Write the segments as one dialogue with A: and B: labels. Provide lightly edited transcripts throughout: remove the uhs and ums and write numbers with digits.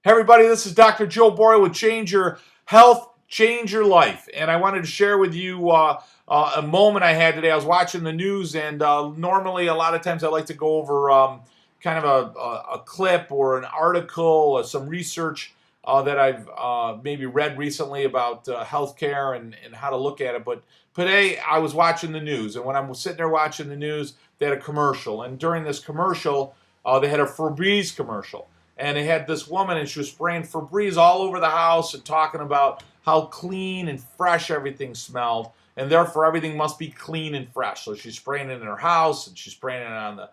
A: Hey everybody, this is Dr. Joe Borio with Change Your Health, Change Your Life. And I wanted to share with you a moment I had today. I was watching the news, and normally a lot of times I like to go over kind of a clip or an article or some research that I've maybe read recently about healthcare and how to look at it. But today I was watching the news, and when I'm sitting there watching the news, they had a commercial. And during this commercial, they had a Febreze commercial, and they had this woman, and she was spraying Febreze all over the house and talking about how clean and fresh everything smelled, and therefore everything must be clean and fresh. So she's spraying it in her house, and she's spraying it on the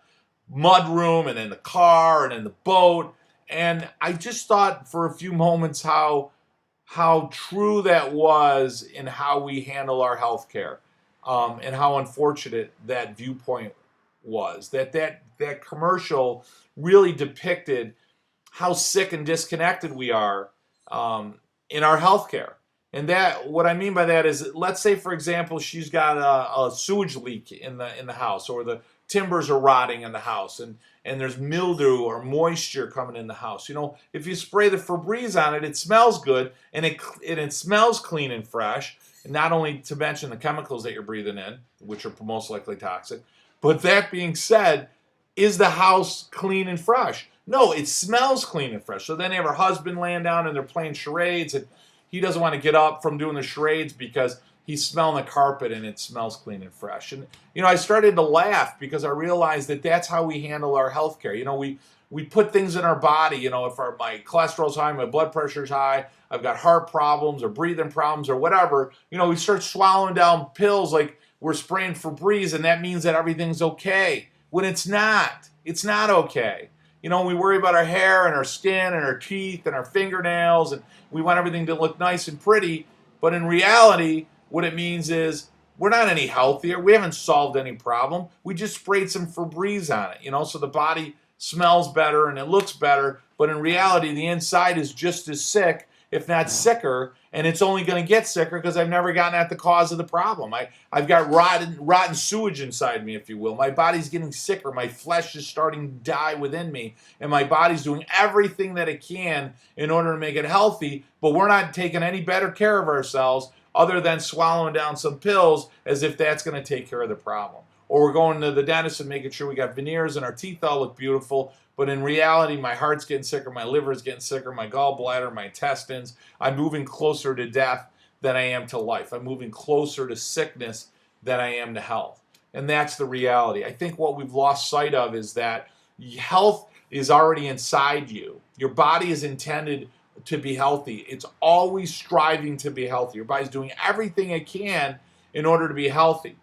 A: mud room, and in the car, and in the boat. And I just thought for a few moments how true that was in how we handle our health care, and how unfortunate that viewpoint was. That commercial really depicted how sick and disconnected we are in our healthcare. And that, what I mean by that is, let's say for example, she's got a sewage leak in the house, or the timbers are rotting in the house, and there's mildew or moisture coming in the house. You know, if you spray the Febreze on it, it smells good, and it smells clean and fresh. And not only to mention the chemicals that you're breathing in, which are most likely toxic, but that being said, is the house clean and fresh? No, it smells clean and fresh. So then they have her husband laying down and they're playing charades, and he doesn't want to get up from doing the charades because he's smelling the carpet and it smells clean and fresh. And I started to laugh because I realized that that's how we handle our health care. We put things in our body. If my cholesterol's high, my blood pressure's high, I've got heart problems or breathing problems or whatever, we start swallowing down pills like we're spraying Febreze, and that means that everything's okay, when it's not. It's not okay. We worry about our hair and our skin and our teeth and our fingernails, and we want everything to look nice and pretty. But in reality, what it means is we're not any healthier. We haven't solved any problem. We just sprayed some Febreze on it, so the body smells better and it looks better. But in reality, the inside is just as sick, if not sicker, and it's only going to get sicker because I've never gotten at the cause of the problem. I've got rotten sewage inside me, if you will. My body's getting sicker. My flesh is starting to die within me, and my body's doing everything that it can in order to make it healthy, but we're not taking any better care of ourselves other than swallowing down some pills as if that's going to take care of the problem. Or we're going to the dentist and making sure we got veneers and our teeth all look beautiful, but in reality, my heart's getting sicker, my liver's getting sicker, my gallbladder, my intestines. I'm moving closer to death than I am to life. I'm moving closer to sickness than I am to health. And that's the reality. I think what we've lost sight of is that health is already inside you. Your body is intended to be healthy. It's always striving to be healthy. Your body's doing everything it can in order to be healthy.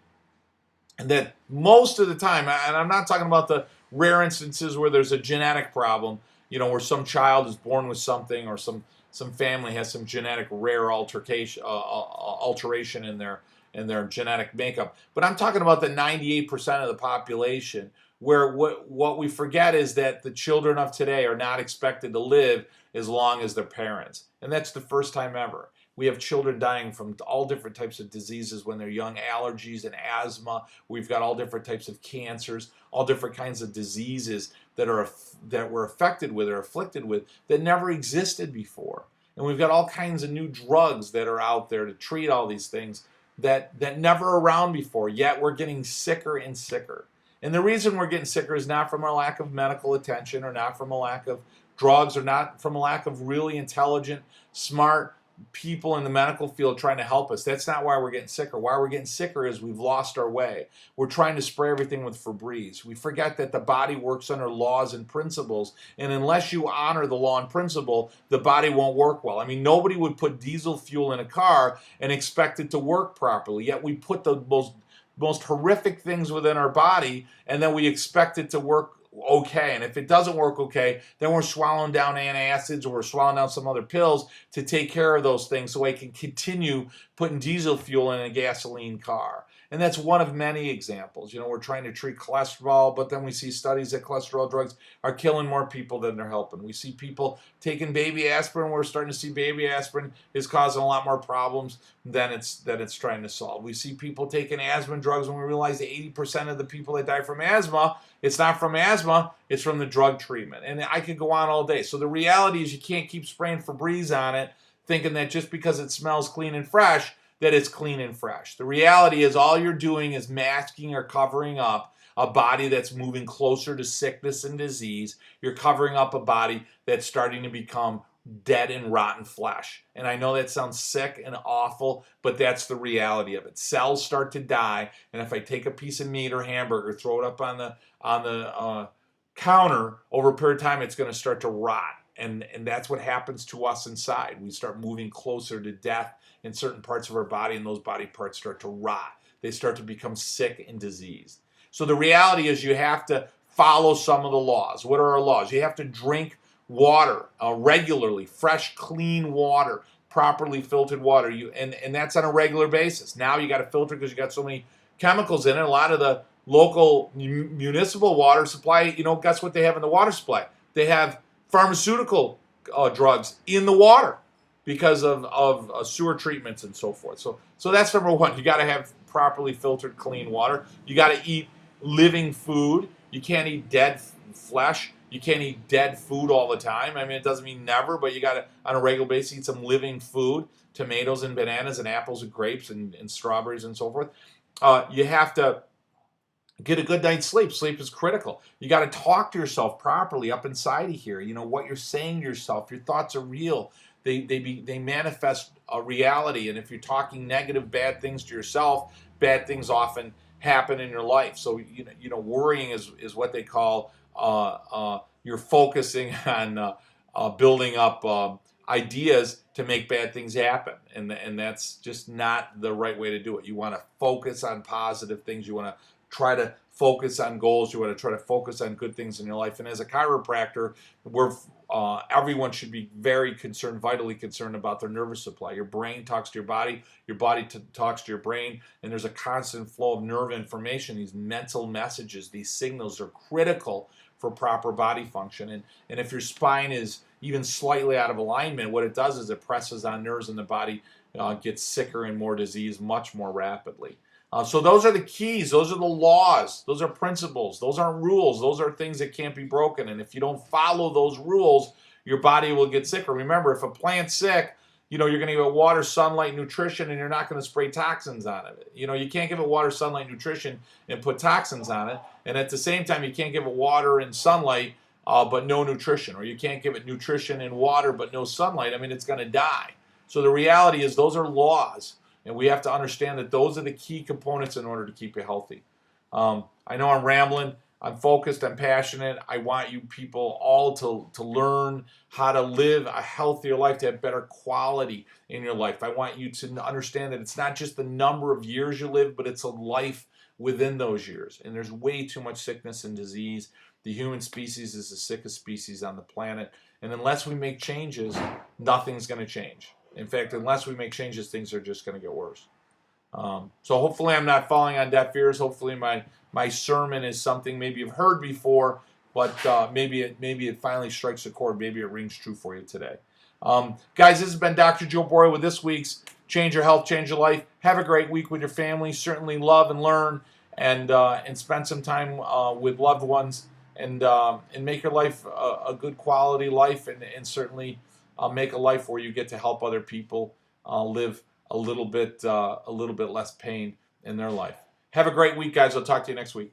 A: And that most of the time, and I'm not talking about the rare instances where there's a genetic problem, where some child is born with something, or some family has some genetic rare alteration in their genetic makeup. But I'm talking about the 98% of the population, where what we forget is that the children of today are not expected to live as long as their parents. And that's the first time ever. We have children dying from all different types of diseases when they're young, allergies and asthma. We've got all different types of cancers, all different kinds of diseases that we're affected with or afflicted with that never existed before. And we've got all kinds of new drugs that are out there to treat all these things that never around before, yet we're getting sicker and sicker. And the reason we're getting sicker is not from a lack of medical attention, or not from a lack of drugs, or not from a lack of really intelligent, smart people in the medical field trying to help us. That's not why we're getting sicker. Why we're getting sicker is we've lost our way. We're trying to spray everything with Febreze. We forget that the body works under laws and principles, and unless you honor the law and principle, the body won't work well. I mean, nobody would put diesel fuel in a car and expect it to work properly, yet we put the most horrific things within our body, and then we expect it to work okay. And if it doesn't work okay, then we're swallowing down antacids, or we're swallowing down some other pills to take care of those things so I can continue putting diesel fuel in a gasoline car. And that's one of many examples. We're trying to treat cholesterol, but then we see studies that cholesterol drugs are killing more people than they're helping. We see people taking baby aspirin. We're starting to see baby aspirin is causing a lot more problems than it's trying to solve. We see people taking asthma drugs, and we realize that 80% of the people that die from asthma, it's not from asthma, it's from the drug treatment. And I could go on all day. So the reality is you can't keep spraying Febreze on it, thinking that just because it smells clean and fresh, that it's clean and fresh. The reality is all you're doing is masking or covering up a body that's moving closer to sickness and disease. You're covering up a body that's starting to become dead and rotten flesh. And I know that sounds sick and awful, but that's the reality of it. Cells start to die, and if I take a piece of meat or hamburger, throw it up on the counter, over a period of time, it's going to start to rot. And that's what happens to us inside. We start moving closer to death in certain parts of our body, and those body parts start to rot. They start to become sick and diseased. So the reality is you have to follow some of the laws. What are our laws? You have to drink water regularly, fresh, clean water, properly filtered water. And that's on a regular basis. Now you got to filter because you got so many chemicals in it. A lot of the local municipal water supply, guess what they have in the water supply? They have pharmaceutical drugs in the water because of sewer treatments and so forth. So that's number one. You got to have properly filtered, clean water. You got to eat living food. You can't eat dead flesh. You can't eat dead food all the time. I mean, it doesn't mean never, but you got to, on a regular basis, eat some living food, tomatoes and bananas and apples and grapes and strawberries and so forth. You have to get a good night's sleep. Sleep is critical. You got to talk to yourself properly up inside of here. What you're saying to yourself. Your thoughts are real. They manifest a reality. And if you're talking negative, bad things to yourself, bad things often happen in your life. So worrying is what they call you're focusing on building up ideas to make bad things happen, and that's just not the right way to do it. You want to focus on positive things. You want to try to focus on goals. You want to try to focus on good things in your life. And as a chiropractor, everyone should be very concerned, vitally concerned about their nervous supply. Your brain talks to your body talks to your brain, and there's a constant flow of nerve information. These mental messages, these signals are critical for proper body function. And if your spine is even slightly out of alignment, what it does is it presses on nerves, and the body gets sicker and more diseased much more rapidly. So those are the keys. Those are the laws. Those are principles. Those aren't rules. Those are things that can't be broken. And if you don't follow those rules, your body will get sicker. Remember, if a plant's sick, you're going to give it water, sunlight, nutrition, and you're not going to spray toxins on it. You can't give it water, sunlight, nutrition, and put toxins on it. And at the same time, you can't give it water and sunlight, but no nutrition. Or you can't give it nutrition and water, but no sunlight. I mean, it's going to die. So the reality is those are laws. And we have to understand that those are the key components in order to keep you healthy. I know I'm rambling. I'm focused. I'm passionate. I want you people all to learn how to live a healthier life, to have better quality in your life. I want you to understand that it's not just the number of years you live, but it's a life within those years. And there's way too much sickness and disease. The human species is the sickest species on the planet. And unless we make changes, nothing's going to change. In fact, unless we make changes, things are just going to get worse. So hopefully I'm not falling on deaf ears. Hopefully my sermon is something maybe you've heard before, but maybe it finally strikes a chord. Maybe it rings true for you today. Guys, this has been Dr. Joe Borio with this week's Change Your Health, Change Your Life. Have a great week with your family. Certainly love and learn and spend some time with loved ones and make your life a good quality life and certainly make a life where you get to help other people live a little bit less pain in their life. Have a great week, guys. I'll talk to you next week.